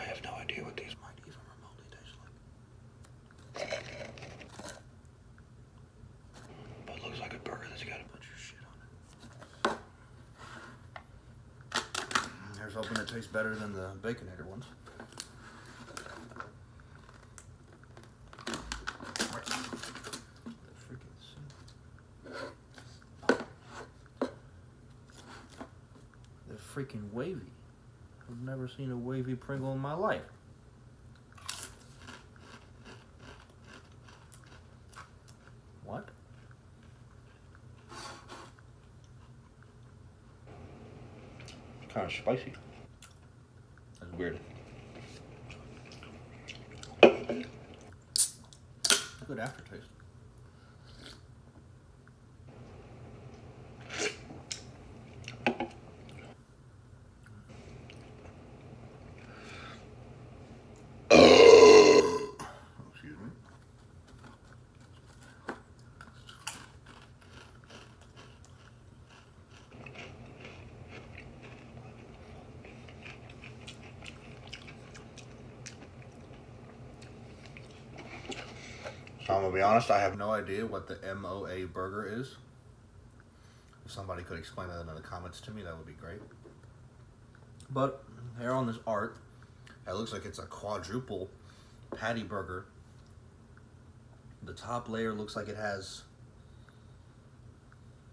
have no idea what these might even remotely taste like. But it looks like a burger that's got a bunch of shit on it. Here's hoping it tastes better than the Baconator ones. They're freaking wavy. I've never seen a wavy Pringle in my life. What? Kind of spicy. That's weird. Good aftertaste. Excuse me. So I'm gonna be honest, I have no idea what the MOA burger is. If somebody could explain that in the comments to me, that would be great. But here on this art, it looks like it's a quadruple patty burger. The top layer looks like it has,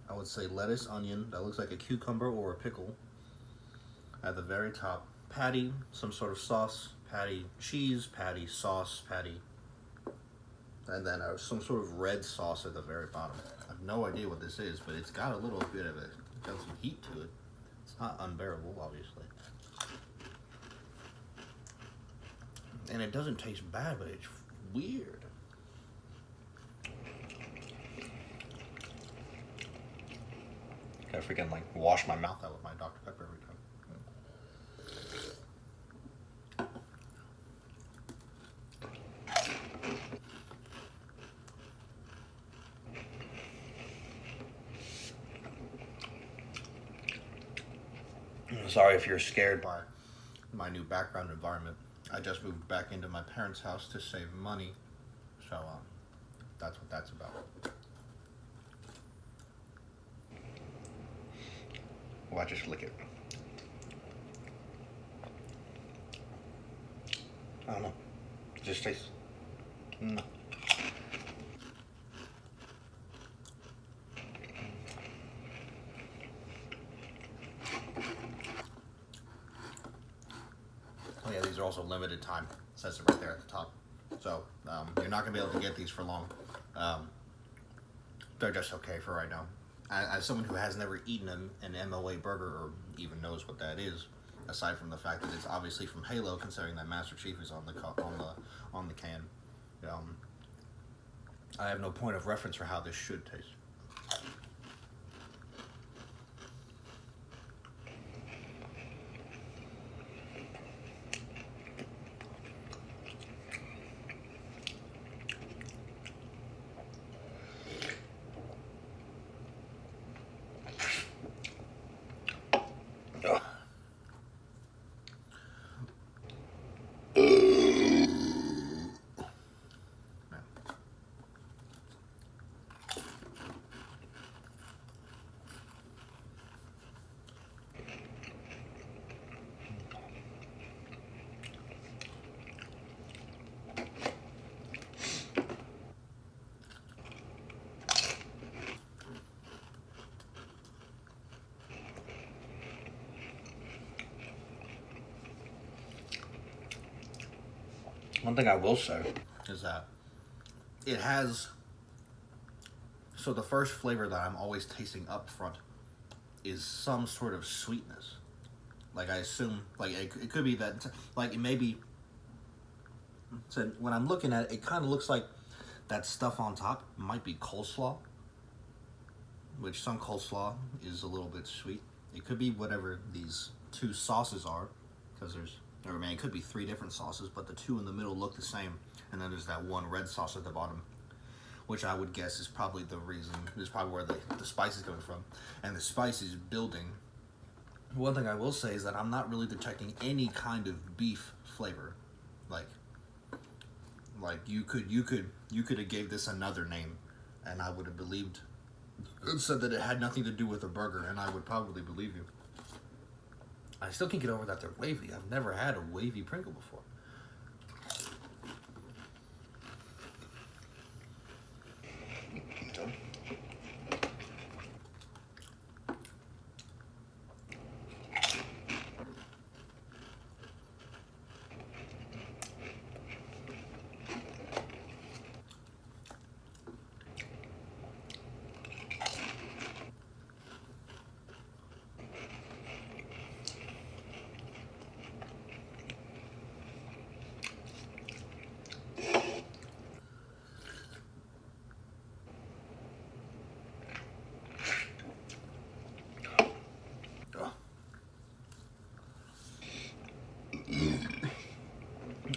I would say, lettuce, onion. That looks like a cucumber or a pickle. At the very top, patty, some sort of sauce, patty, cheese, patty, sauce, patty. And then some sort of red sauce at the very bottom. I have no idea what this is, but it's got a little bit of got some heat to it. It's not unbearable, obviously. And it doesn't taste bad, but it's weird. Gotta freaking like wash my mouth out with my Dr. Pepper every time. Sorry if you're scared by my new background environment. I just moved back into my parents' house to save money, so that's what that's about. Well, I just lick it. I don't know. It just tastes. No. Oh yeah, these are also limited time. It says it right there at the top. So you're not gonna be able to get these for long. They're just okay for right now. As someone who has never eaten an MOA burger or even knows what that is, aside from the fact that it's obviously from Halo, considering that Master Chief is on the can, I have no point of reference for how this should taste. One thing I will say is that it has, so the first flavor that I'm always tasting up front is some sort of sweetness. Like I assume, like it could be that, like it may be, so when I'm looking at it, it kind of looks like that stuff on top might be coleslaw, which some coleslaw is a little bit sweet. It could be whatever these two sauces are, because there's, I mean, it could be 3 different sauces, but the 2 in the middle look the same, and then there's that one red sauce at the bottom, which I would guess is probably the reason, is probably where the spice is coming from, and the spice is building. One thing I will say is that I'm not really detecting any kind of beef flavor. Like you could have gave this another name, and I would have believed and said that it had nothing to do with a burger, and I would probably believe you. I still can't get over that they're wavy. I've never had a wavy Pringle before.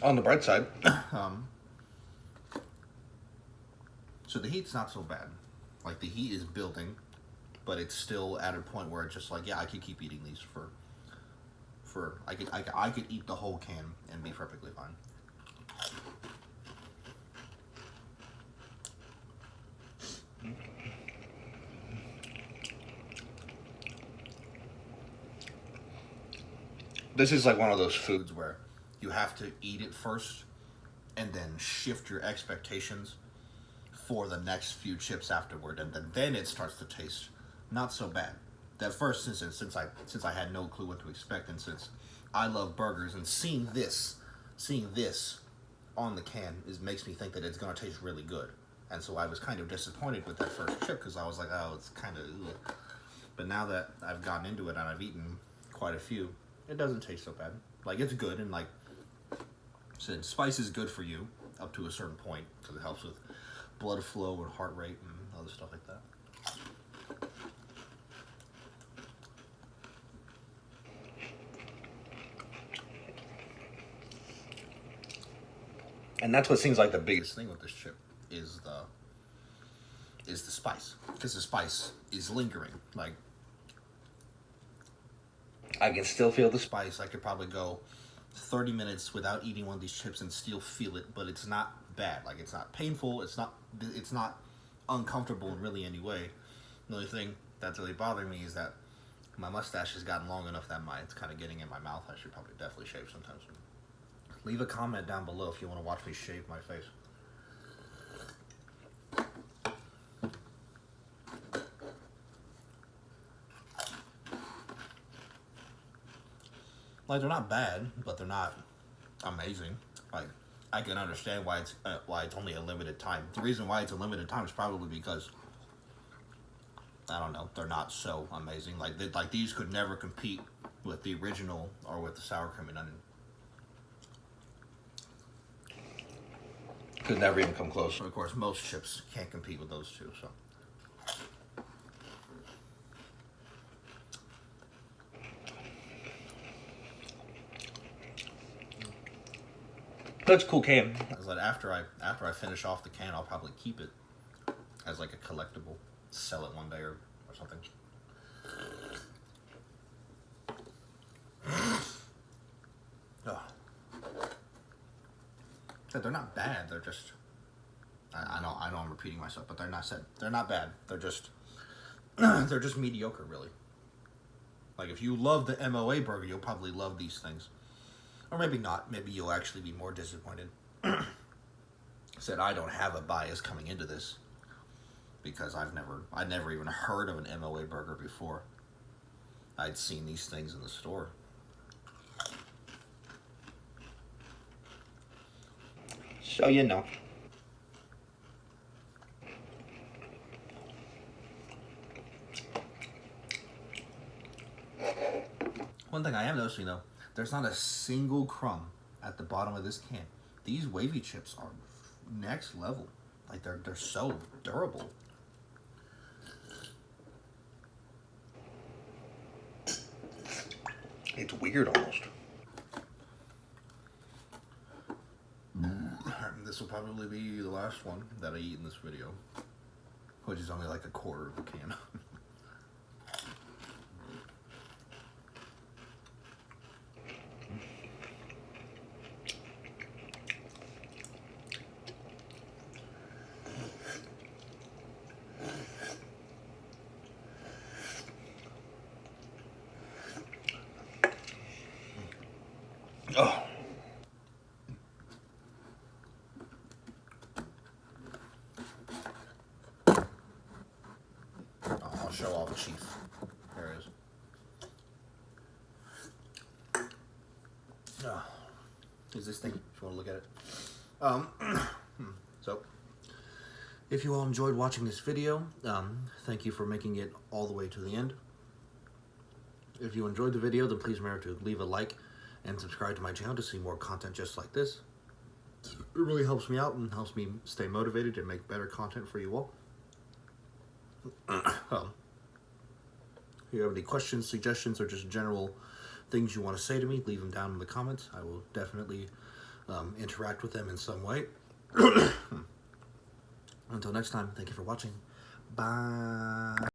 On the bright side, so the heat's not so bad. Like, the heat is building, but it's still at a point where it's just like, yeah, I could keep eating these I could eat the whole can and be perfectly fine. This is like one of those foods where you have to eat it first and then shift your expectations for the next few chips afterward, and then it starts to taste not so bad. That first instance, since I had no clue what to expect, and since I love burgers, and seeing this on the can makes me think that it's gonna taste really good. And so I was kind of disappointed with that first chip because I was like, oh, it's kind of ugh. But now that I've gotten into it and I've eaten quite a few, it doesn't taste so bad. Like, it's good, and like I said, spice is good for you up to a certain point because it helps with blood flow and heart rate and other stuff like that. And that's what seems like the biggest thing with this chip is the spice, because the spice is lingering. Like, I can still feel the spice. I could probably go 30 minutes without eating one of these chips and still feel it, but it's not bad. Like, it's not painful. It's not uncomfortable in really any way. The only thing that's really bothering me is that my mustache has gotten long enough that it's kind of getting in my mouth. I should probably definitely shave sometime soon. Leave a comment down below if you want to watch me shave my face. Like, they're not bad, but they're not amazing. Like, I can understand why it's only a limited time. The reason why it's a limited time is probably because, I don't know, they're not so amazing. Like these could never compete with the original or with the sour cream and onion. Could never even come close. Of course, most chips can't compete with those two, so. That's a cool can. After I finish off the can, I'll probably keep it as like a collectible. Sell it one day or something. Oh. They're not bad. They're just. I know I'm repeating myself, but they're not bad. They're just they're just mediocre, really. Like, if you love the MOA burger, you'll probably love these things. Or maybe not. Maybe you'll actually be more disappointed. Said I don't have a bias coming into this because I never even heard of an MOA burger before. I'd seen these things in the store. So you know. One thing I am noticing, though, there's not a single crumb at the bottom of this can. These wavy chips are next level. Like, they're so durable. It's weird almost. This will probably be the last one that I eat in this video, which is only like a quarter of a can. chief. There it is. Is this thing, if you want to look at it. So, if you all enjoyed watching this video, thank you for making it all the way to the end. If you enjoyed the video, then please remember to leave a like and subscribe to my channel to see more content just like this. It really helps me out and helps me stay motivated and make better content for you all. If you have any questions, suggestions, or just general things you want to say to me, leave them down in the comments. I will definitely interact with them in some way. Until next time, thank you for watching. Bye.